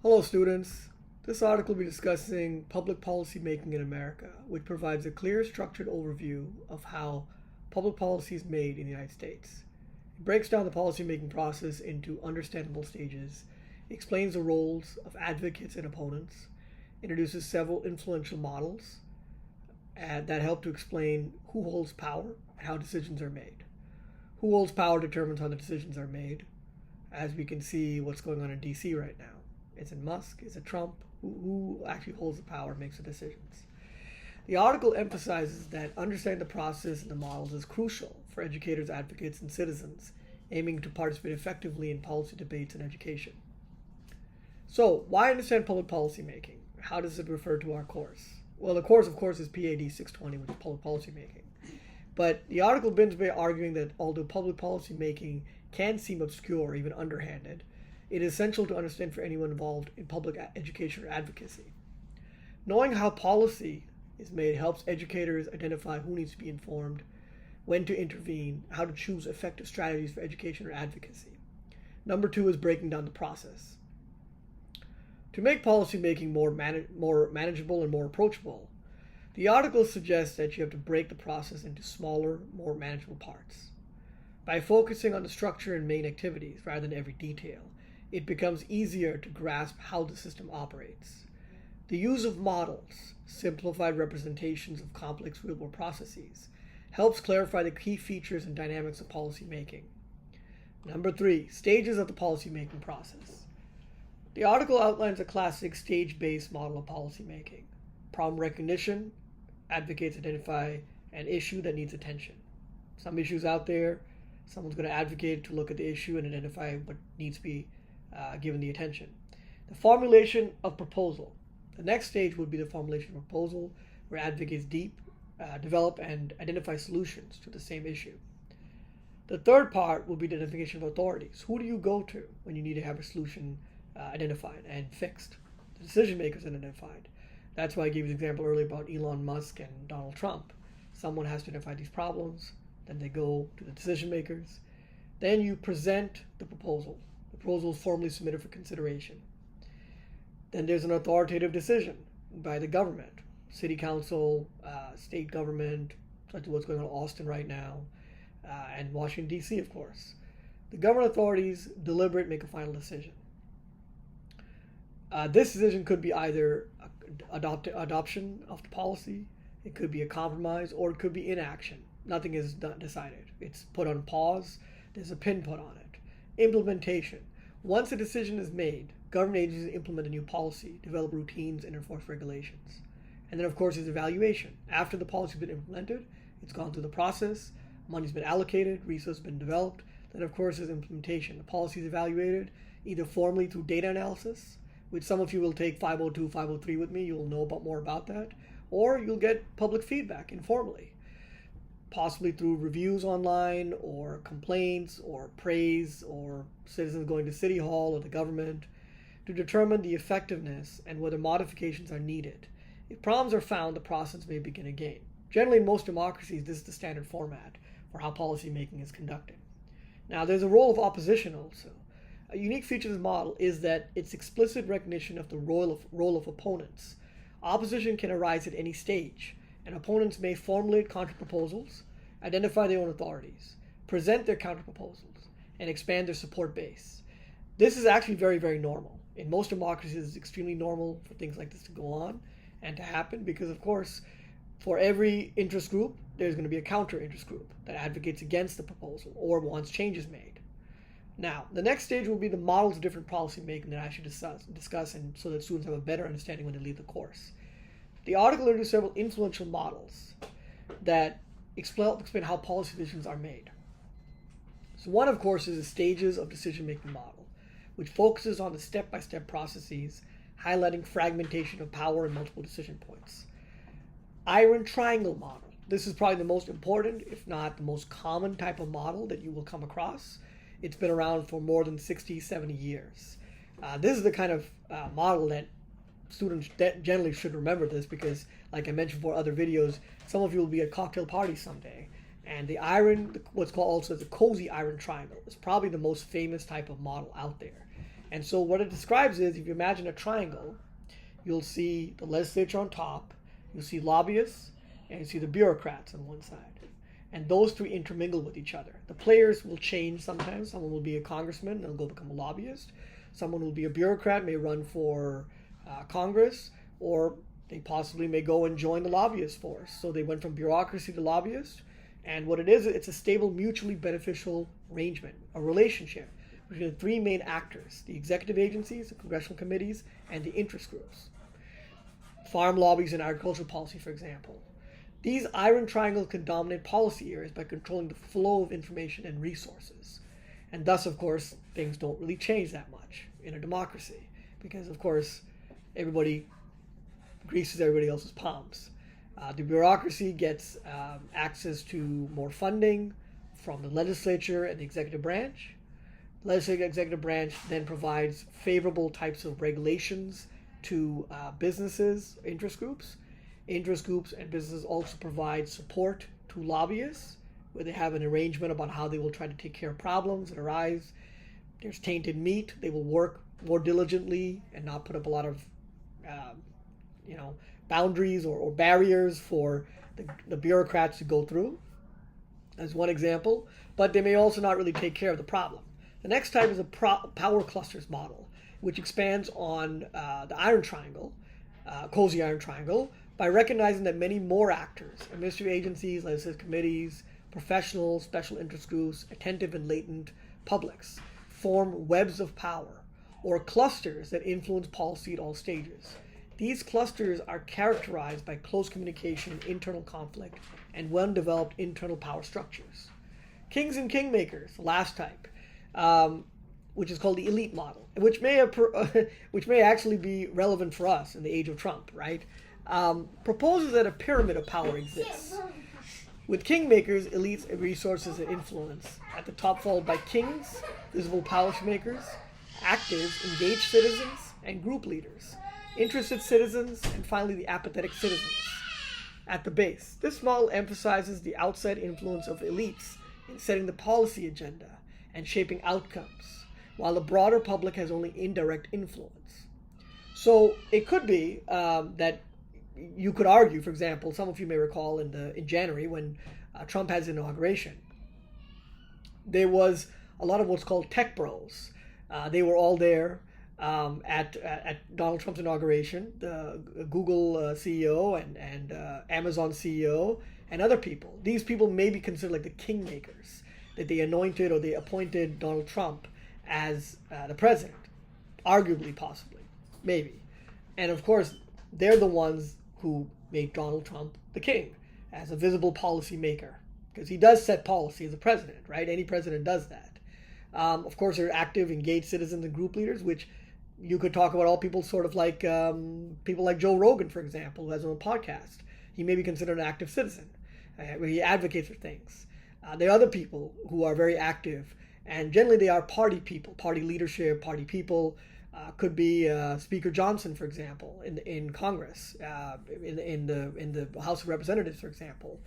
Hello students. This article will be discussing public policy making in America, which provides a clear, structured overview of how public policy is made in the United States. It breaks down the policymaking process into understandable stages, explains the roles of advocates and opponents, introduces several influential models that help to explain who holds power and how decisions are made. Who holds power determines how the decisions are made, as we can see what's going on in DC right now. Is it Musk? Is it Trump? Who actually holds the power and makes the decisions? The article emphasizes that understanding the process and the models is crucial for educators, advocates, and citizens aiming to participate effectively in policy debates and education. So, why understand public policy making? How does it refer to our course? Well, the course, of course, is PAD 620, which is public policy making. But the article begins by arguing that although public policy making can seem obscure or even underhanded, it is essential to understand for anyone involved in public education or advocacy. Knowing how policy is made helps educators identify who needs to be informed, when to intervene, how to choose effective strategies for education or advocacy. Number two is breaking down the process. To make policy making more manageable and more approachable, the article suggests that you have to break the process into smaller, more manageable parts. By focusing on the structure and main activities rather than every detail, it becomes easier to grasp how the system operates. The use of models, simplified representations of complex real-world processes, helps clarify the key features and dynamics of policy making. Number three, stages of the policy making process. The article outlines a classic stage-based model of policy making. Problem recognition, advocates identify an issue that needs attention. Some issues out there, someone's going to advocate to look at the issue and identify what needs to be given the attention. The formulation of proposal. The next stage would be the formulation of proposal, where advocates develop and identify solutions to the same issue. The third part will be the identification of authorities. Who do you go to when you need to have a solution identified and fixed? The decision makers identified. That's why I gave you the example earlier about Elon Musk and Donald Trump. Someone has to identify these problems, then they go to the decision makers. Then you present the proposal. The proposal is formally submitted for consideration. Then there's an authoritative decision by the government, city council, state government, such as what's going on in Austin right now, and Washington, D.C., of course. The government authorities deliberate, make a final decision. This decision could be either adoption of the policy, it could be a compromise, or it could be inaction. Nothing is decided. It's put on pause. There's a pin put on it. Implementation. Once a decision is made, government agencies implement a new policy, develop routines, and enforce regulations. And then, of course, there's evaluation. After the policy has been implemented, it's gone through the process, money's been allocated, resources have been developed. Then, of course, there's implementation. The policy is evaluated either formally through data analysis, which some of you will take 502, 503 with me. You'll know more about that. Or you'll get public feedback informally, possibly through reviews online or complaints or praise or citizens going to City Hall or the government to determine the effectiveness and whether modifications are needed. If problems are found, the process may begin again. Generally, in most democracies, this is the standard format for how policy making is conducted. Now, there's a role of opposition also. A unique feature of this model is that its explicit recognition of the role of opponents. Opposition can arise at any stage, and opponents may formulate counterproposals, identify their own authorities, present their counterproposals, and expand their support base. This is actually very, very normal. In most democracies, it's extremely normal for things like this to go on and to happen because, of course, for every interest group, there's going to be a counter-interest group that advocates against the proposal or wants changes made. Now, the next stage will be the models of different policy making that I should discuss and so that students have a better understanding when they leave the course. The article introduced several influential models that explain how policy decisions are made. So one, of course, is the stages of decision-making model, which focuses on the step-by-step processes, highlighting fragmentation of power and multiple decision points. Iron triangle model. This is probably the most important, if not the most common type of model that you will come across. It's been around for more than 60, 70 years. This is the kind of model that students generally should remember this because, like I mentioned for other videos, some of you will be at cocktail parties someday. And the iron, what's called also the cozy iron triangle, is probably the most famous type of model out there. And so what it describes is, if you imagine a triangle, you'll see the legislature on top, you'll see lobbyists, and you see the bureaucrats on one side. And those three intermingle with each other. The players will change sometimes. Someone will be a congressman and they'll go become a lobbyist. Someone will be a bureaucrat, may run for Congress, or they possibly may go and join the lobbyist force. So they went from bureaucracy to lobbyist. And what it is, it's a stable, mutually beneficial arrangement, a relationship between the three main actors: the executive agencies, the congressional committees, and the interest groups. Farm lobbies and agricultural policy, for example. These iron triangles can dominate policy areas by controlling the flow of information and resources. And thus, of course, things don't really change that much in a democracy because, of course, everybody greases everybody else's palms. The bureaucracy gets access to more funding from the legislature and the executive branch. The legislative executive branch then provides favorable types of regulations to businesses, interest groups. Interest groups and businesses also provide support to lobbyists, where they have an arrangement about how they will try to take care of problems that arise. There's tainted meat. They will work more diligently and not put up a lot of boundaries or barriers for the bureaucrats to go through, as one example. But they may also not really take care of the problem. The next type is a power clusters model, which expands on the iron triangle, cozy iron triangle, by recognizing that many more actors, administrative agencies, legislative committees, professionals, special interest groups, attentive and latent publics, form webs of power, or clusters that influence policy at all stages. These clusters are characterized by close communication, internal conflict, and well-developed internal power structures. Kings and kingmakers, the last type, which is called the elite model, which may actually be relevant for us in the age of Trump, right? Proposes that a pyramid of power exists, with kingmakers, elites, resources, and influence at the top, followed by kings, visible policymakers, active, engaged citizens, and group leaders, interested citizens, and finally the apathetic citizens at the base. This model emphasizes the outside influence of elites in setting the policy agenda and shaping outcomes, while the broader public has only indirect influence. So it could be that you could argue, for example, some of you may recall in January when Trump had his inauguration, there was a lot of what's called tech bros. They were all there at Donald Trump's inauguration, the Google CEO and Amazon CEO and other people. These people may be considered like the kingmakers, that they anointed or they appointed Donald Trump as the president, arguably, possibly, maybe. And of course, they're the ones who make Donald Trump the king as a visible policy maker, because he does set policy as a president, right? Any president does that. Of course, there are active, engaged citizens and group leaders, which you could talk about all people sort of like people like Joe Rogan, for example, who has his own podcast. He may be considered an active citizen where he advocates for things. There are other people who are very active, and generally they are party people, party leadership, party people. Could be Speaker Johnson, for example, in Congress, in the House of Representatives, for example.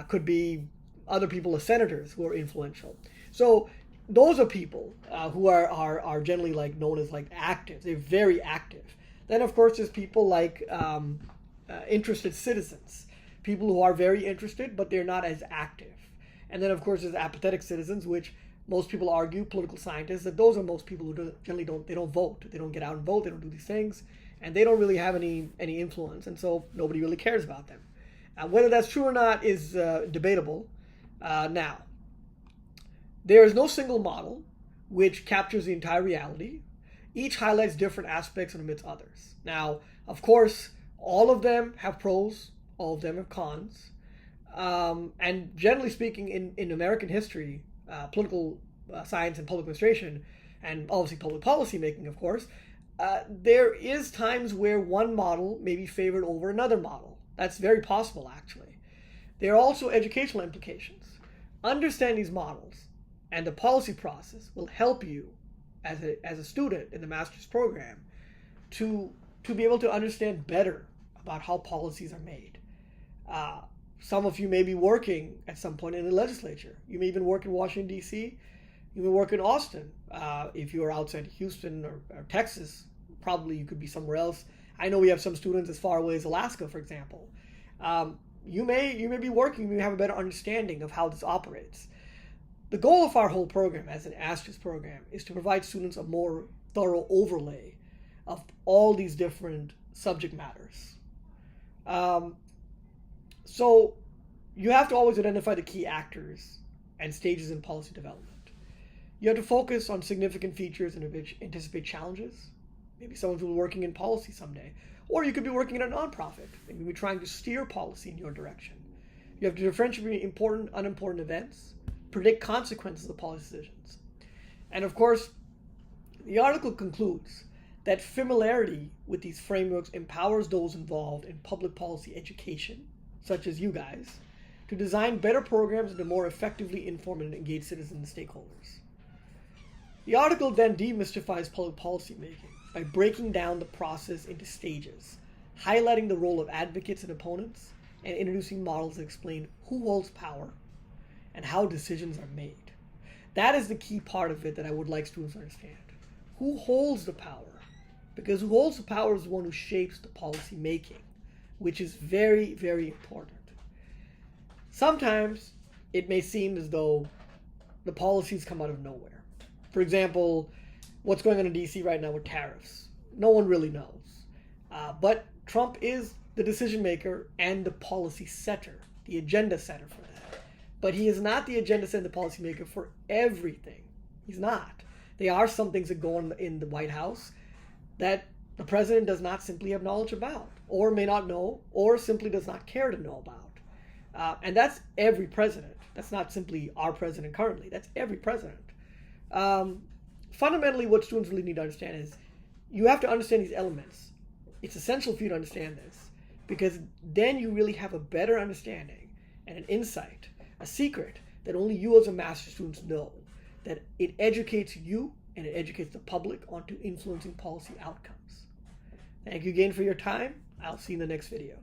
Could be other people as senators who are influential. So those are people who are generally like known as like active. They're very active. Then of course there's people like interested citizens, people who are very interested but they're not as active. And then of course there's apathetic citizens, which most people argue, political scientists, that those are most people who generally don't vote. They don't get out and vote. They don't do these things, and they don't really have any influence, and so nobody really cares about them. Whether that's true or not is debatable. Now, there is no single model which captures the entire reality. Each highlights different aspects and omits others. Now, of course, all of them have pros, all of them have cons, and generally speaking, in American history, political science and public administration, and obviously public policy making, of course, there is times where one model may be favored over another model. That's very possible, actually. There are also educational implications. Understanding these models and the policy process will help you as a student in the master's program to be able to understand better about how policies are made. Some of you may be working at some point in the legislature. You may even work in Washington, D.C. You may work in Austin. If you're outside Houston or Texas, probably you could be somewhere else. I know we have some students as far away as Alaska, for example. You may be working, you may have a better understanding of how this operates. The goal of our whole program as an Asterisk program is to provide students a more thorough overlay of all these different subject matters. So you have to always identify the key actors and stages in policy development. You have to focus on significant features and anticipate challenges. Maybe someone's working in policy someday. Or you could be working in a nonprofit. Maybe you're trying to steer policy in your direction. You have to differentiate between important, unimportant events, predict consequences of policy decisions. And of course, the article concludes that familiarity with these frameworks empowers those involved in public policy education, such as you guys, to design better programs and to more effectively inform and engage citizens and stakeholders. The article then demystifies public policy making by breaking down the process into stages, highlighting the role of advocates and opponents, and introducing models that explain who holds power and how decisions are made. That is the key part of it that I would like students to understand. Who holds the power? Because who holds the power is the one who shapes the policy making, which is very, very important. Sometimes it may seem as though the policies come out of nowhere. For example, what's going on in DC right now with tariffs? No one really knows. But Trump is the decision maker and the policy setter, the agenda setter for that. But he is not the agenda setter and the policy maker for everything. He's not. There are some things that go on in the White House that the president does not simply have knowledge about, or may not know, or simply does not care to know about. And that's every president. That's not simply our president currently. That's every president. Fundamentally, what students really need to understand is you have to understand these elements. It's essential for you to understand this, because then you really have a better understanding and an insight, a secret that only you as a master student know, that it educates you and it educates the public onto influencing policy outcomes. Thank you again for your time. I'll see you in the next video.